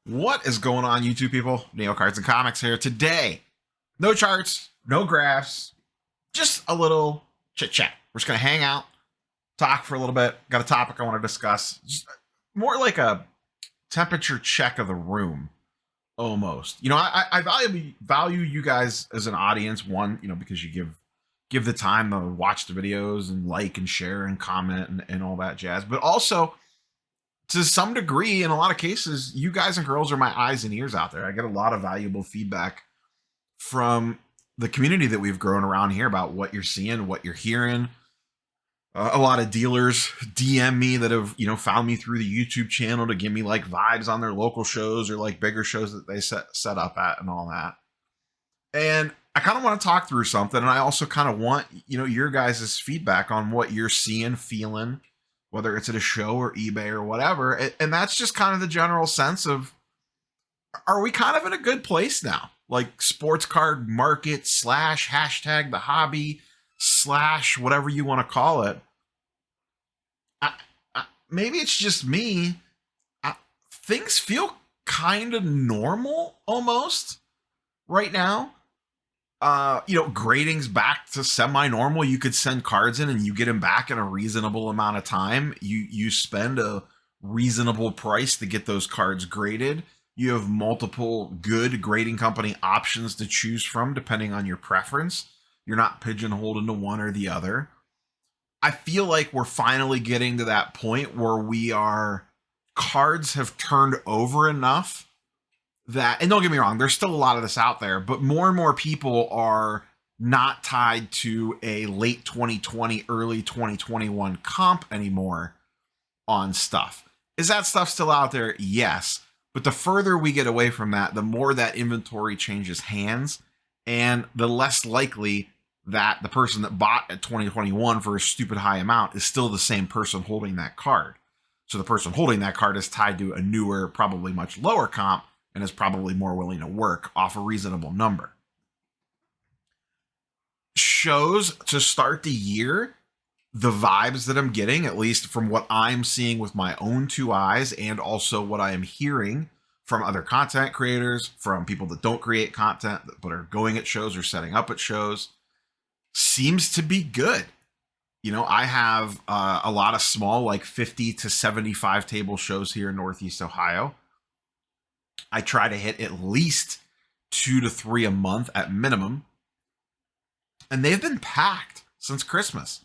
What is going on, YouTube people? Neo Cards and Comics here. Today, no charts, no graphs, just a little chit chat. We're just going to hang out, talk for a little bit. Got a topic I want to discuss. Just more like a temperature check of the room, almost. I value you guys as an audience. One, because you give the time to watch the videos and like and share and comment and all that jazz. But also, to some degree, in a lot of cases, you guys and girls are my eyes and ears out there. I get a lot of valuable feedback from the community that we've grown around here about what you're seeing, what you're hearing. A lot of dealers DM me that have, found me through the YouTube channel to give me like vibes on their local shows or like bigger shows that they set up at and all that. And I kind of want to talk through something. And I also kind of want, your guys' feedback on what you're seeing, feeling, whether it's at a show or eBay or whatever. And that's just kind of the general sense of, are we kind of in a good place now? Like sports card market / hashtag the hobby / whatever you want to call it. Maybe it's just me. Things feel kind of normal almost right now. Grading's back to semi-normal. You could send cards in and you get them back in a reasonable amount of time. You spend a reasonable price to get those cards graded. You have multiple good grading company options to choose from depending on your preference. You're not pigeonholed into one or the other. I feel like we're finally getting to that point where cards have turned over enough that, and don't get me wrong, there's still a lot of this out there, but more and more people are not tied to a late 2020, early 2021 comp anymore on stuff. Is that stuff still out there? Yes. But the further we get away from that, the more that inventory changes hands, and the less likely that the person that bought at 2021 for a stupid high amount is still the same person holding that card. So the person holding that card is tied to a newer, probably much lower comp, and is probably more willing to work off a reasonable number. Shows to start the year, the vibes that I'm getting, at least from what I'm seeing with my own two eyes, and also what I am hearing from other content creators, from people that don't create content but are going at shows or setting up at shows, seems to be good. I have a lot of small, like 50 to 75 table shows here in Northeast Ohio. I try to hit at least 2 to 3 a month at minimum. And they've been packed since Christmas.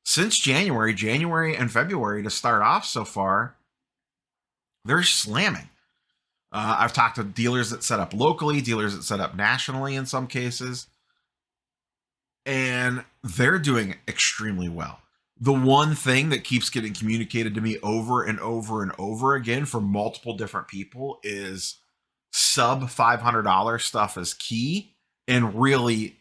Since January and February to start off so far, they're slamming. I've talked to dealers that set up locally, dealers that set up nationally in some cases, and they're doing extremely well. The one thing that keeps getting communicated to me over and over and over again from multiple different people is sub $500 stuff is key, and really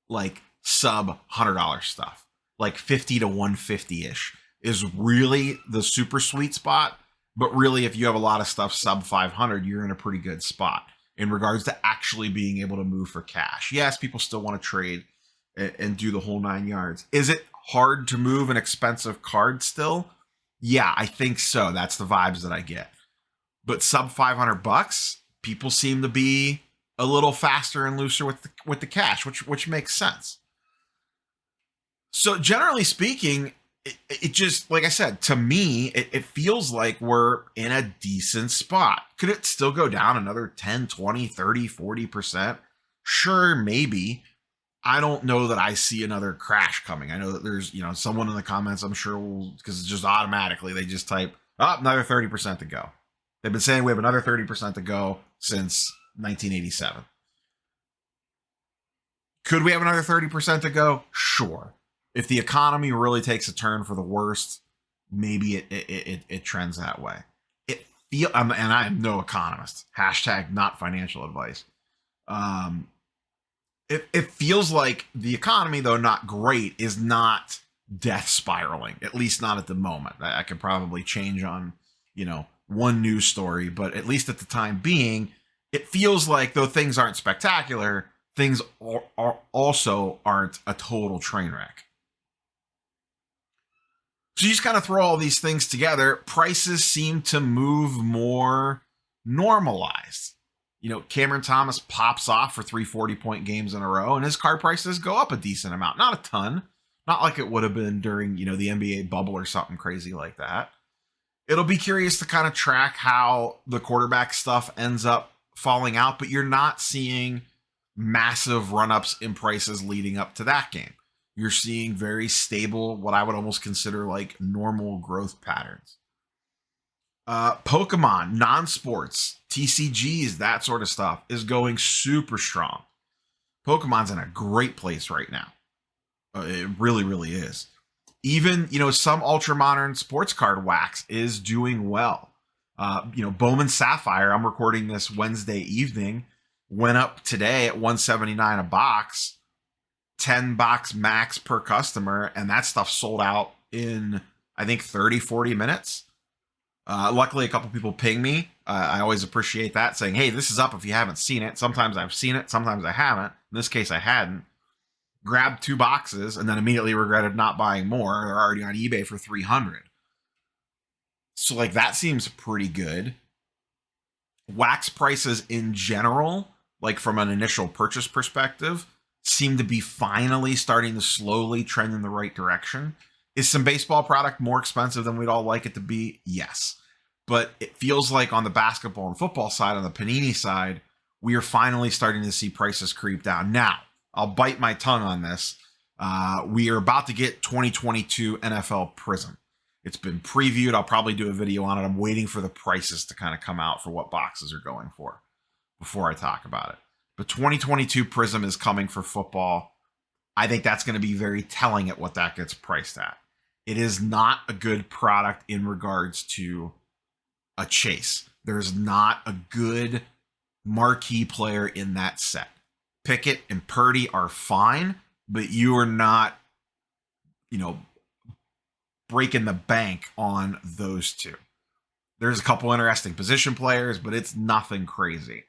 like sub $100 stuff, like 50 to 150-ish is really the super sweet spot. But really, if you have a lot of stuff sub 500, you're in a pretty good spot in regards to actually being able to move for cash. Yes, people still want to trade and do the whole 9 yards. Is it hard to move an expensive card still? Yeah, I think so. That's the vibes that I get. But sub $500, people seem to be a little faster and looser with the cash, which makes sense. So generally speaking, it just, like I said, to me, it feels like we're in a decent spot. Could it still go down another 10, 20, 30, 40%? Sure, maybe. I don't know that I see another crash coming. I know that there's, someone in the comments, I'm sure because it's just automatically, they just type, another 30% to go. They've been saying we have another 30% to go since 1987. Could we have another 30% to go? Sure. If the economy really takes a turn for the worst, maybe it trends that way. And I am no economist. Hashtag not financial advice. It feels like the economy, though not great, is not death spiraling, at least not at the moment. I could probably change on, one news story, but at least at the time being, it feels like, though things aren't spectacular, things also aren't a total train wreck. So you just kind of throw all these things together. Prices seem to move more normalized. Cameron Thomas pops off for 340-point games in a row, and his card prices go up a decent amount. Not a ton. Not like it would have been during, the NBA bubble or something crazy like that. It'll be curious to kind of track how the quarterback stuff ends up falling out, but you're not seeing massive run-ups in prices leading up to that game. You're seeing very stable, what I would almost consider like normal growth patterns. Pokemon, non-sports, TCGs, that sort of stuff is going super strong. Pokemon's in a great place right now. It really, really is. Even, some ultra modern sports card wax is doing well. Bowman Sapphire, I'm recording this Wednesday evening, went up today at $179 a box, 10 box max per customer, and that stuff sold out in, I think, 30, 40 minutes. Luckily, a couple people ping me. I always appreciate that, saying, hey, this is up if you haven't seen it. Sometimes I've seen it, sometimes I haven't. In this case, I hadn't. Grabbed 2 boxes and then immediately regretted not buying more. They're already on eBay for $300. So, that seems pretty good. Wax prices in general, from an initial purchase perspective, seem to be finally starting to slowly trend in the right direction. Is some baseball product more expensive than we'd all like it to be? Yes. But it feels like on the basketball and football side, on the Panini side, we are finally starting to see prices creep down. Now, I'll bite my tongue on this. We are about to get 2022 NFL Prism. It's been previewed. I'll probably do a video on it. I'm waiting for the prices to kind of come out for what boxes are going for before I talk about it. But 2022 Prism is coming for football. I think that's going to be very telling at what that gets priced at. It is not a good product in regards to a chase. There's not a good marquee player in that set. Pickett and Purdy are fine, but you are not, breaking the bank on those two. There's a couple interesting position players, but it's nothing crazy.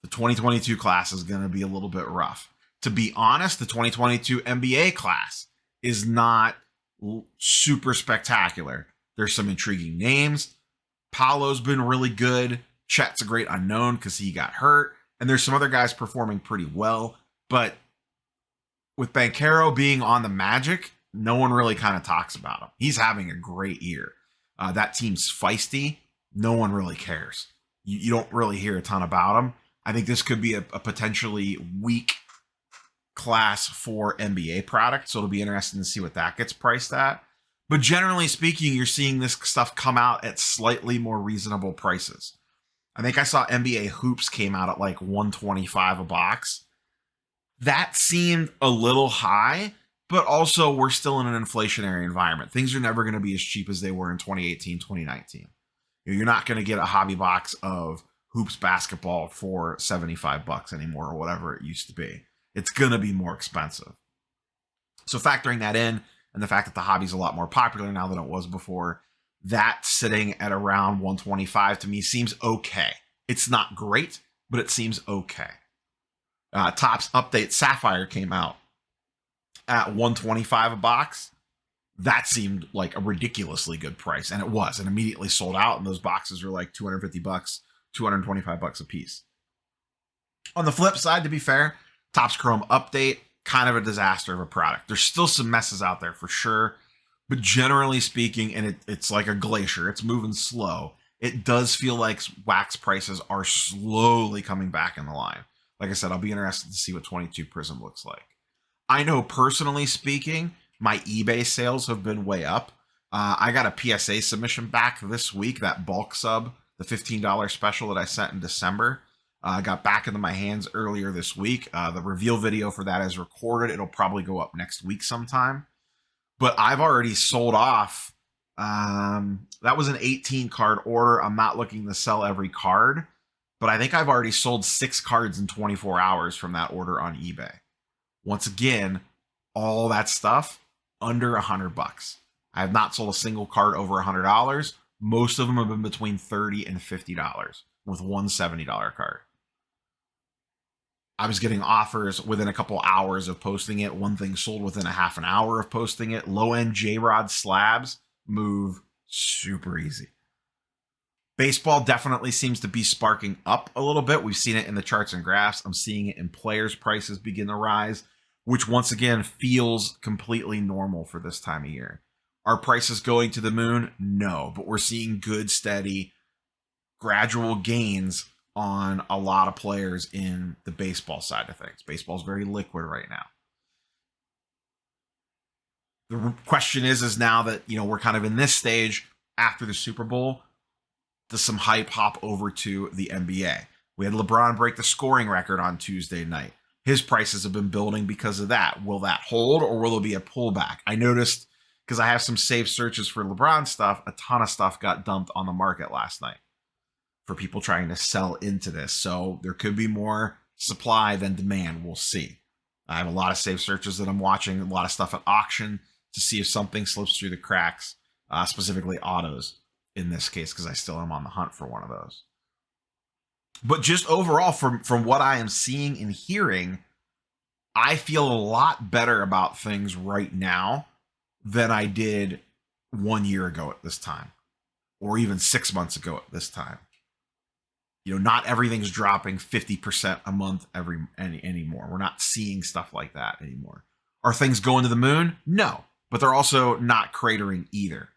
The 2022 class is going to be a little bit rough. To be honest, the 2022 NBA class is not super spectacular. There's some intriguing names. Paolo's been really good. Chet's a great unknown because he got hurt. And there's some other guys performing pretty well. But with Banchero being on the Magic, no one really kind of talks about him. He's having a great year. That team's feisty. No one really cares. You don't really hear a ton about him. I think this could be a potentially weak class for NBA product. So it'll be interesting to see what that gets priced at. But generally speaking, you're seeing this stuff come out at slightly more reasonable prices. I think I saw NBA Hoops came out at like $125 a box. That seemed a little high, but also we're still in an inflationary environment. Things are never going to be as cheap as they were in 2018, 2019. You're not going to get a hobby box of Hoops basketball for $75 anymore or whatever it used to be. It's going to be more expensive. So factoring that in, and the fact that the hobby's a lot more popular now than it was before, that sitting at around 125 to me seems okay. It's not great, but it seems okay. Topps Update Sapphire came out at 125 a box. That seemed like a ridiculously good price, and it was, and immediately sold out, and those boxes were like $250, $225 a piece. On the flip side, to be fair, Topps Chrome Update, kind of a disaster of a product. There's still some messes out there for sure, but generally speaking, and it's like a glacier, it's moving slow. It does feel like wax prices are slowly coming back in the line. Like I said, I'll be interested to see what 22 Prism looks like. I know personally speaking, my eBay sales have been way up. I got a PSA submission back this week, that bulk sub, the $15 special that I sent in December. Got back into my hands earlier this week. The reveal video for that is recorded. It'll probably go up next week sometime. But I've already sold off. That was an 18 card order. I'm not looking to sell every card, but I think I've already sold 6 cards in 24 hours from that order on eBay. Once again, all that stuff under $100. I have not sold a single card over $100. Most of them have been between $30 and $50 with one $70 card. I was getting offers within a couple hours of posting it. One thing sold within a half an hour of posting it. Low-end J-Rod slabs move super easy. Baseball definitely seems to be sparking up a little bit. We've seen it in the charts and graphs. I'm seeing it in players' prices begin to rise, which once again feels completely normal for this time of year. Are prices going to the moon? No, but we're seeing good, steady, gradual gains on a lot of players in the baseball side of things. Baseball's very liquid right now. The question is now that, we're kind of in this stage after the Super Bowl, does some hype hop over to the NBA? We had LeBron break the scoring record on Tuesday night. His prices have been building because of that. Will that hold, or will there be a pullback? I noticed, because I have some saved searches for LeBron stuff, a ton of stuff got dumped on the market last night for people trying to sell into this. So there could be more supply than demand. We'll see. I have a lot of saved searches that I'm watching, a lot of stuff at auction to see if something slips through the cracks, specifically autos in this case, because I still am on the hunt for one of those. But just overall, from what I am seeing and hearing, I feel a lot better about things right now than I did 1 year ago at this time, or even 6 months ago at this time. Not everything's dropping 50% a month anymore. We're not seeing stuff like that anymore. Are things going to the moon? No, but they're also not cratering either,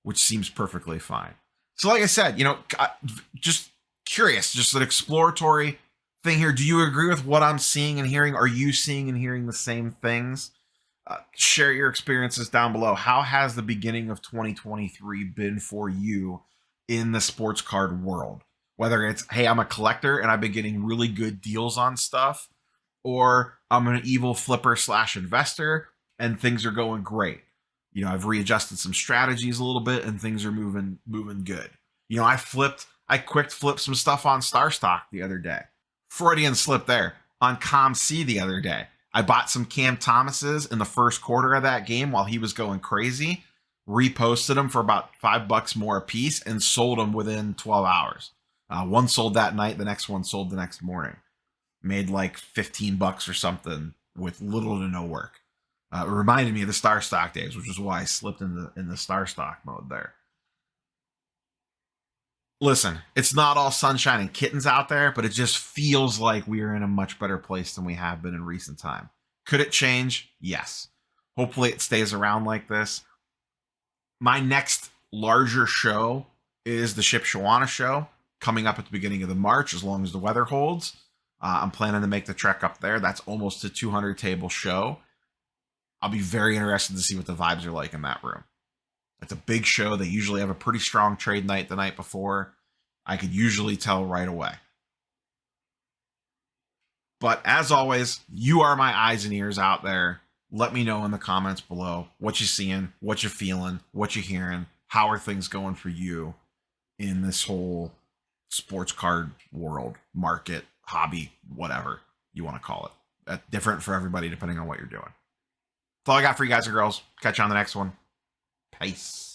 which seems perfectly fine. So like I said, just curious, just an exploratory thing here. Do you agree with what I'm seeing and hearing? Are you seeing and hearing the same things? Share your experiences down below. How has the beginning of 2023 been for you in the sports card world? Whether it's, hey, I'm a collector and I've been getting really good deals on stuff, or I'm an evil flipper / investor and things are going great. I've readjusted some strategies a little bit and things are moving good. I quick flipped some stuff on Star Stock the other day. Freudian slip there. On ComC the other day, I bought some Cam Thomases in the first quarter of that game while he was going crazy, reposted them for about $5 more a piece, and sold them within 12 hours. One sold that night, the next one sold the next morning. Made like $15 or something with little to no work. It reminded me of the Star Stock days, which is why I slipped in the Star Stock mode there. Listen, it's not all sunshine and kittens out there, but it just feels like we are in a much better place than we have been in recent time. Could it change? Yes. Hopefully it stays around like this. My next larger show is the Ship Shawana show, coming up at the beginning of the March, as long as the weather holds. I'm planning to make the trek up there. That's almost a 200 table show. I'll be very interested to see what the vibes are like in that room. It's a big show. They usually have a pretty strong trade night the night before. I could usually tell right away. But as always, you are my eyes and ears out there. Let me know in the comments below what you're seeing, what you're feeling, what you're hearing. How are things going for you in this whole sports card world, market, hobby, whatever you want to call it. That's different for everybody depending on what you're doing. That's all I got for you guys and girls. Catch you on the next one. Peace.